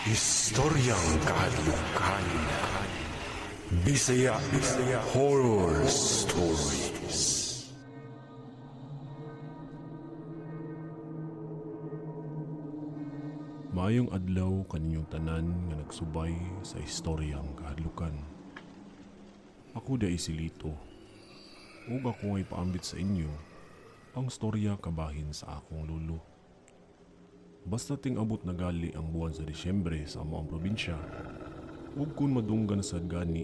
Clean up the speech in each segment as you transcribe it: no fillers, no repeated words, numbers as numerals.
Istoryang kahadlukan. Bisaya Horror Stories. Maayong adlaw kaninyong tanan nga nagsubay sa istoryang kahadlukan. Ako day si Lito. Ug ako ay paambit sa inyo ang storya kabahin sa akong lulo. Basta ting abot na gali ang buwan sa Disyembre sa amoang probinsya, ug kung madunggan sad gani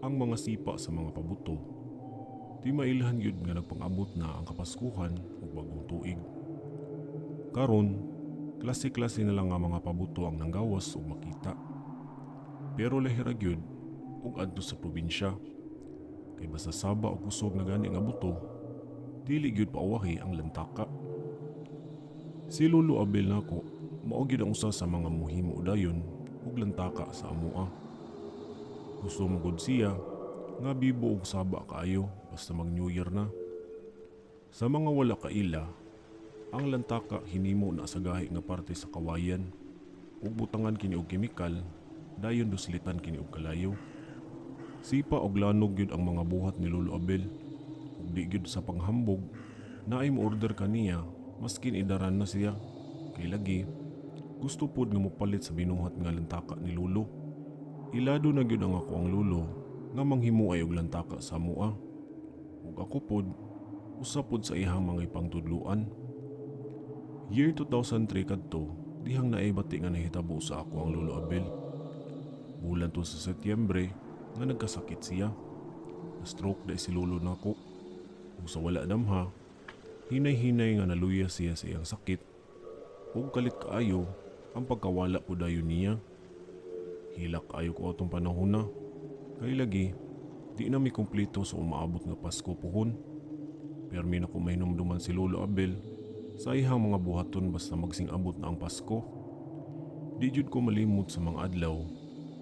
ang mga sipa sa mga pabuto, di mailhan yun nga nagpang-abot na ang Kapaskuhan ug bagong tuig. Karon, klase-klase na lang nga mga pabuto ang nanggawas ug makita. Pero lahira gyud ug adto sa probinsya, kay basta saba o kusog na gani nga buto, dili gyud pauwahi ang lantaka. Si Lolo Abel nako mao gyud ang usa sa mga muhimo dayon ug lantaka sa amoa. Gusto mo gud siya nga bibo og saba kaayo basta mag New Year na. Sa mga wala kaila, ang lantaka hinimo na sa gahi nga parte sa kawayan ug butangan kini og kemikal dayon duslitan kini og kalayo. Sipa og lanog gyud ang mga buhat ni Lolo Abel ug di gyud sa panghambog na ay mo-order kaniya maskin idaran na siya kay lagi gusto pod nga mopalit sa binuhat nga lantaka ni Lolo. Ilado na gyud ang ako ang Lolo nga manghimuay og lantaka sa amoa ug ako pod usa pod sa ihang mga ipangtudloan. Year 2003 kadto, dihang naibati nga nahitabo sa ako ang Lolo Abel. Bulan to sa Setyembre nga nagkasakit siya. Na-stroke dahil si Lolo nako. Ug sa wala damha, hinay-hinay nga naluya siya sa iyang sakit. Ug kalit kaayo ang pagkawala po dayon niya. Hilak kaayo ko atong panahon na. Kay lagi, di na mi kumpleto sa umaabot nga Pasko puhon. Permi na kumahinumduman si Lolo Abel sa ihang mga buhaton basta magsing abot na ang Pasko. Di jud ko malimot sa mga adlaw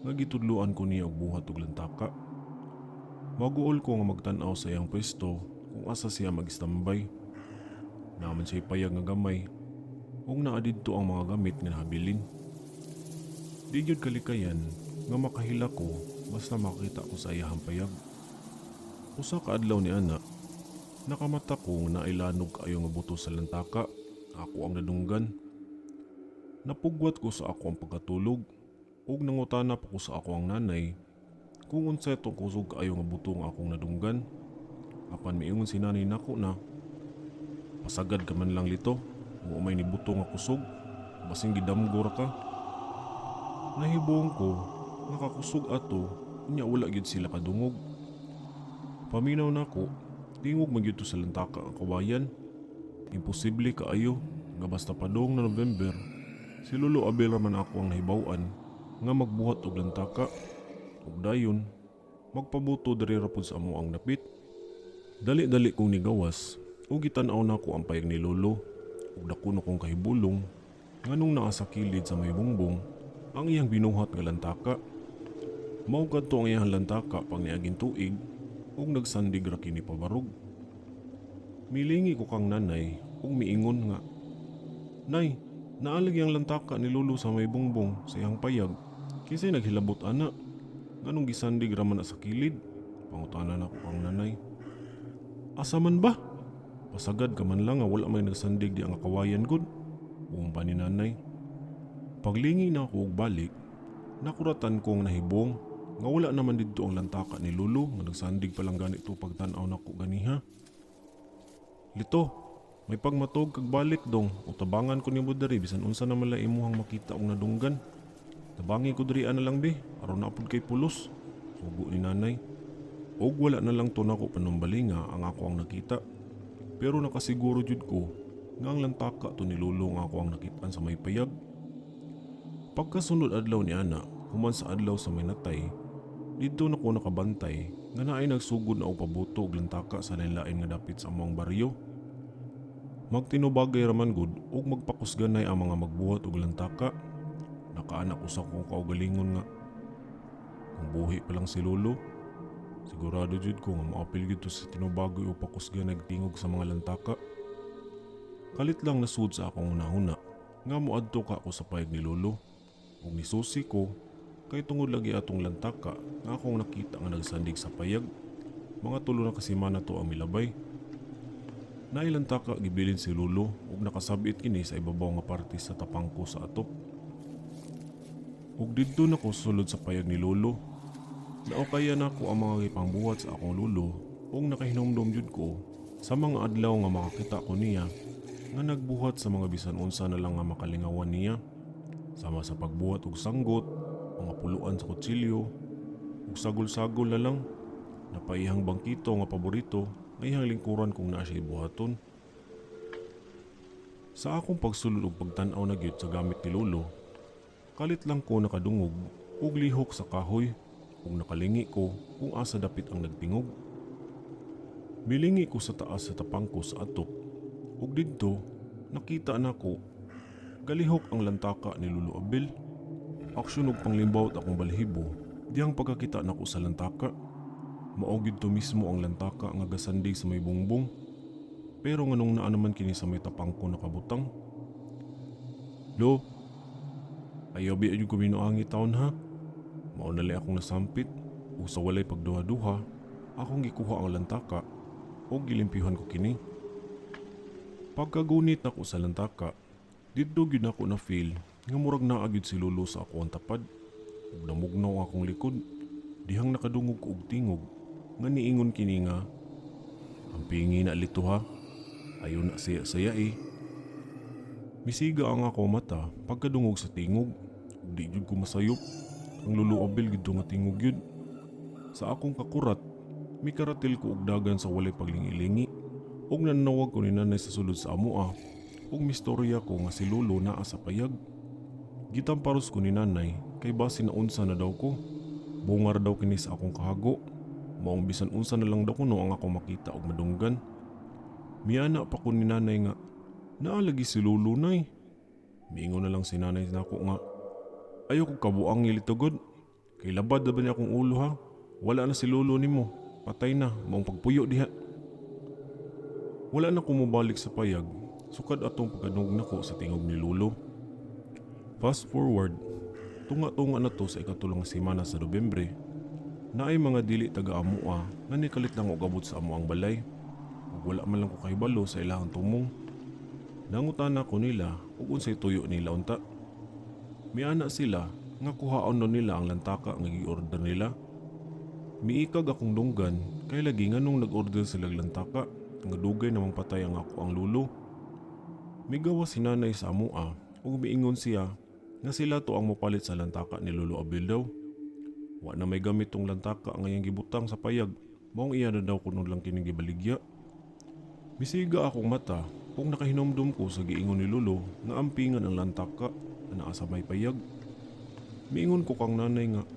nga gitudluan ko niya og buhat og lantaka. Maguol ko nga magtan-aw sa iyang pwesto kung asa siya mag-standby. Naman siya payag nga gamay ug naa didto ang mga gamit nga nahabilin. Di jud kalikayan nga makahila ko basta makita ko sa iyang payag. Usa ka adlaw ni ana, nakamata ko na ilanog kaayo nga buto sa lantaka. Ako ang nadunggan. Napugwat ko sa ako ang pagkatulog ug nangutana pa ko sa ako ang nanay kung unsay tong kusog kaayo nga buto nga akong nadunggan. Apan miingon si nanay nako na, "Pasagad ka man lang Lito, mo may ni buto nga kusog, basing gidamgo ra ka." Nahibong ko, nakakusog ato, unya wala gyud sila kadungog. Paminaw nako, tingog man gyud to sa lantaka ang kawayan. Imposible kaayo nga basta padong na November, si Lolo Abel man ako ang nahibaw-an nga magbuhat og lantaka. Ug dayon, magpabuto diri ra pud sa amo ang napit. Dali-dali kong nigawas ug gitan-aw nako ang payag ni Lolo ug dako na kong kahibulong nganong naa sa kilid sa may bungbong ang iyang binuhat nga lantaka. Mao kadto ang iyang lantaka pag niaging tuig ug nagsandig ra kini pabarog. Milingi ko kang nanay ug miingon nga, "Nay, naalag yang lantaka ni Lolo sa may bungbong sa iyang payag. Kisay naghilabot ana, nganong gisandig ra man na sa kilid?" Pangutanan ako kang nanay. "Asa man ba? Pasagad ka man lang nga wala may nagsandig di ang kawayan gud," buong pa ni nanay. Paglingi na ako og balik, nakuratan kong nahibong nga wala naman didto ang lantaka ni Lolo nga nagsandig pa lang ganito pagtan-aw nako ganiha. "Lito, may pagmatog kag balik dong, o tabangan ko nimo diri bisan unsa naman la imuhang makita og nadunggan. Tabangi ko diri ana lang be, aron na pud kay pulos," sugo ni nanay. Og wala na lang to nako panumbalinga ang ako ang nakita. Pero nakasiguro jud ko nga ang lantaka to ni Lolo nga ako ang nakitaan sa may payag. Pagkasunod adlaw ni ana, human sa adlaw sa may natay, dito na ko nakabantay nga naay nagsugod na og pabuto og lantaka sa lain-lain nga dapit sa among baryo. Magtinubagay raman gud ug magpakusganay ang mga magbuhat og lantaka. Nakaanak usa ko kaugalingon nga kung buhi pa lang si Lolo, sigurado jud ko nga maapil gyud to sa tinubagoy o pakusgan nagtingog sa mga lantaka. Kalit lang nasud sa akong hunahuna nga moadto ka ako sa payag ni Lolo. ug nisusi ko kay tungod lagi atong lantaka nga akong nakita nga nagsandig sa payag. Mga 3 na kasimana to ang milabay. Nailantaka gibilin si Lolo ug nakasabit kini sa ibabaw nga parte sa tapangko sa atop. Ug didto nako sulod sa payag ni Lolo. Naukayan nako ang mga gipangbuhat sa akong lolo ug nakahinumdum jud ko sa mga adlaw nga makakita ko niya nga nagbuhat sa mga bisan unsa na lang nga makalingawan niya, sama sa pagbuhat og sanggot, mga puluan sa kutsilyo ug sagol-sagol na lang. Napaihang bangkito nga paborito nga iyang lingkuran kung naa siya buhaton. Sa akong pagsulod ug pagtan-aw na gyud sa gamit ni Lolo, kalit lang ko nakadungog ug lihok sa kahoy ug nakalingi ko kung asa dapit ang nagtingog. Milingi ko sa taas sa tapangko sa atop ug didto nakita nako galihok ang lantaka ni Lolo Abel. Aksyon ug panglimbawt akong balhibo dihang pagkakita nako sa lantaka. Mao gid to mismo ang lantaka nga gasandig sa may bungbong. Pero nganong naa naman kini sa may tapangko nakabutang. Lo, ayaw bi ayud ko minuangi taon ha. Mao na li akong nasampit ug sa walay pagduha-duha akong gikuha ang lantaka ug gilimpihan ko kini. Pagkagunit nako sa lantaka, didto gyud nako na feel nga murag naa gyud si Lolo sa ako ang tapad ug namugnaw ang akong likod dihang nakadungog ko og tingog nga niingon kini nga, "Ang pingi na lito ha, ayo na saya eh." Misiga ang ako mata pagkadungog sa tingog ug di jud ko masayop. Ang Lolo Abel gid nga tingog yun. Sa akong kakurat, mikaratil ko og dagan sa walay paglingi-lingi ug nanawag ko ni nanay sa sulod sa amoa ug mistorya ko nga si Lolo naa sa payag. Gitamparos ko ni nanay kay basi na unsa na daw ko. Bungar daw kini sa akong kahago. Maong bisan unsa na lang daw kuno ang ako makita og madunggan. Miana pa ko ni nanay nga, "Naalagi si Lolo nay." Miingon na lang si nanay nako nga, "Ayaw ko kabuang ngilitugod. Kay labad na ba niya akong ulo ha? Wala na si Lolo nimo. Patay na, maong pagpuyo diha." Wala na ko mobalik sa payag, sukad atong pagkadungog nako sa tingog ni Lolo. Fast forward, tunga-tunga na to sa ikatulong semana sa Nobyembre. Naay mga dili taga-amoa nga nikalit lang og abot sa amoang balay. Ug wala man lang ko kahibalo sa ilahang tumong. Nangutana ko nila ug unsay tuyo nila unta. Miana sila nga kuhaon na nila ang lantaka nga gi-order nila. Miikag akong dunggan kay lagi nganong nag-order sila og lantaka nga dugay namang patay ang ako ang Lolo. Migawas si nanay sa amoa ug miingon siya nga sila to ang mopalit sa lantaka ni Lolo Abel daw. Wa na may gamit tong lantaka nga iyang gibutang sa payag, maong iya na daw kuno lang kining gibaligya. Misiga akong mata kung nakahinumdum ko sa giingon ni Lolo nga ampingan ang lantaka na naa sa may payag. Miingon ko kang nanay nga,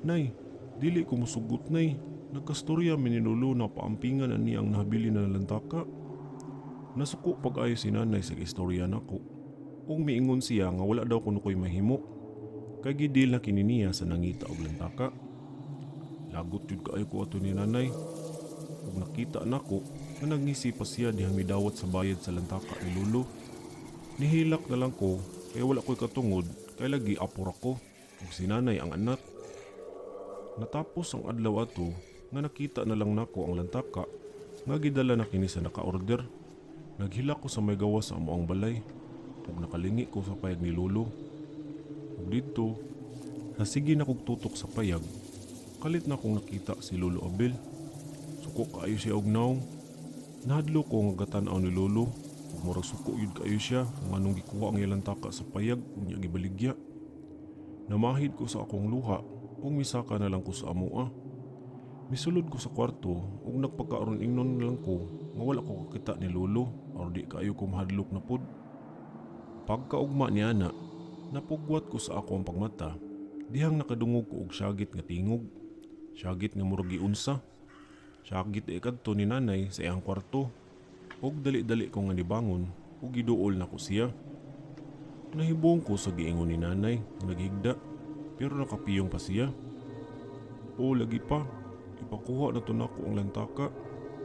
"Nay, dili ko musugot nay. Nagkastorya mi ni Lolo na paampingan na niya ang nahabilin na lantaka." Nasuko pag-ayo si nanay sa istorya nako. Ug miingon siya nga wala daw kuno ko'y mahimo. Kay gidil na kini niya sa nangita og lantaka. Lagot jud kaayo ko ato ni nanay. Ug nakita nako nga nagngisi pa siya dihang midawat sa bayad sa lantaka ni Lolo. Nihilak na lang ko kay wala ko'y katungod kay lagi apor ako ug si nanay ang anak. Natapos ang adlaw ato nga nakita na lang nako ang lantaka nga gidala na kini sa naka-order. Naghilak ko sa may gawas sa amoang balay ug nakalingi ko sa payag ni Lolo. Ug dito, nasigi na kog tutok sa payag. Kalit na kong nakita si Lolo Abel. Suko kaayo siya og naong. Nahadlo ko nga gatan-aw ni Lolo. Ug murag suko yun kaayo siya kung anong gikuha ang lantaka sa payag ug niya gibaligya. Namahid ko sa akong luha ug misaka na lang ko sa amoa. Misulod ko sa kwarto ug nagpagkaaron ingnon na lang ko nga wala ko kakita ni Lolo or di kaayo ko mahadlok na pod. Pagkaugma niya na, napugwat ko sa ako ang pagmata, dihang nakadungog ko og syagit nga tingog. Syagit nga murag giunsa. Syagit kadto ni nanay sa iyang kwarto. Og dali-dali ko nga nibangon ug giduol na ko siya. Nahibong ko sa giingon ni nanay nga naghigda, pero nakapiyong pa siya. "O lagi pa, ipakuha na to nako ang lantaka.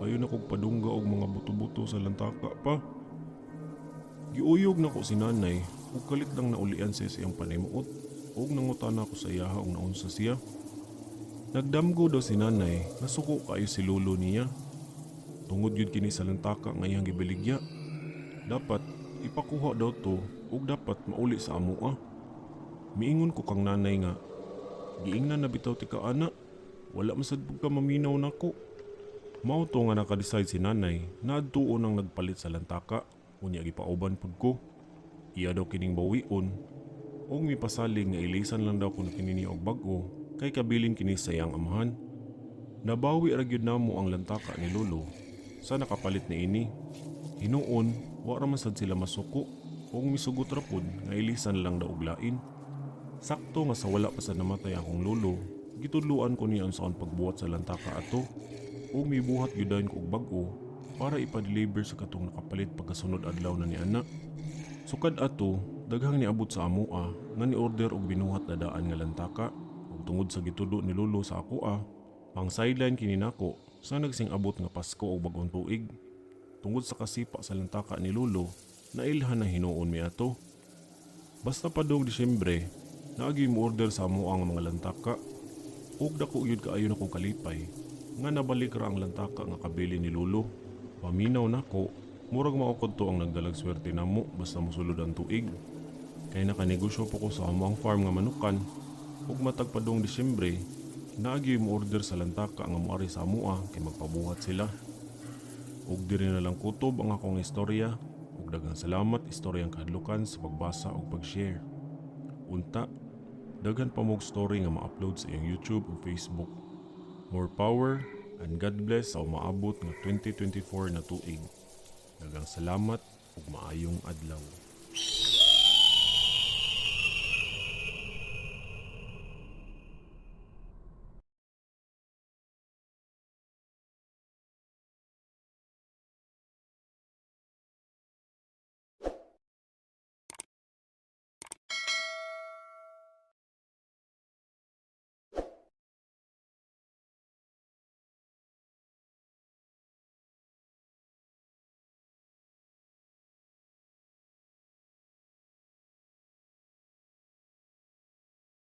Ayon na kog padungga og mga buto-buto sa lantaka pa." Giuyog na ko si nanay ug kalit lang naulian siya sa iyang panimuot. ug nangutan ako sa iyaha ug naunsa siya. Nagdamgo daw si nanay nga suko kayo si lolo niya. Tungod yun kini sa lantaka nga iyang gibaligya. Dapat ipakuha daw to ug dapat mauli sa amoa. Miingon ko kang nanay nga, giingnan na bitaw ti ka ana, wala masad pug ka maminaw nako. Mao to nga naka-decide si nanay na adtuon ang nagpalit sa lantaka, unya gipauban pud ko. Iya daw kining bawion ug mipasalig nga ilisan lang daw kuno kini og bag-o kay kabilin kini sa iyang amahan. Nabawi ra gyud namo ang lantaka ni lolo sa nakapalit ni ini. Hinuon, wa ra man sad sila masuko ug misugot ra pud nga ilisan lang daw og lain. Sakto nga sa wala pa sa namatay akong lolo, gitudluan ko niya ang saon pagbuhat sa lantaka ato ug mibuhat gyudan ko og bag-o para ipa-deliver sa katong nakapalit pagkasunod adlaw na ni ana. Sukad ato, daghang niabot sa amoa nga ni-order og binuhat na daan nga lantaka ug tungod sa gitudo ni lolo sa akoa, pang sideline kini nako sa nagsing abot nga Pasko o bagong tuig. Tungod sa kasipa sa lantaka ni lolo, nailhan na hinuon mi ato. Basta pa dong Disyembre, naagi mo order sa amoa nga mga lantaka ug dako gyud kaayo na kong kalipay nga nabalik ra ang lantaka nga kabili ni lolo. Paminaw nako, murag maukod to ang nagdalag swerte namo basta mosulod ang tuig. Kay nakanegosyo po ko sa among farm nga manukan ug matag pa dong Disyembre, naagi mo order sa lantaka nga moari sa amoa kay magpabuhat sila. Ug diri na lang kutob ang akong istorya ug daghang salamat istoryang kahadlukan sa pagbasa ug pag-share. Unta, daghan pa mog story nga ma-upload sa iyang YouTube ug Facebook. More power and God bless sa umaabot nga 2024 na tuig. Daghang salamat ug maayong adlaw.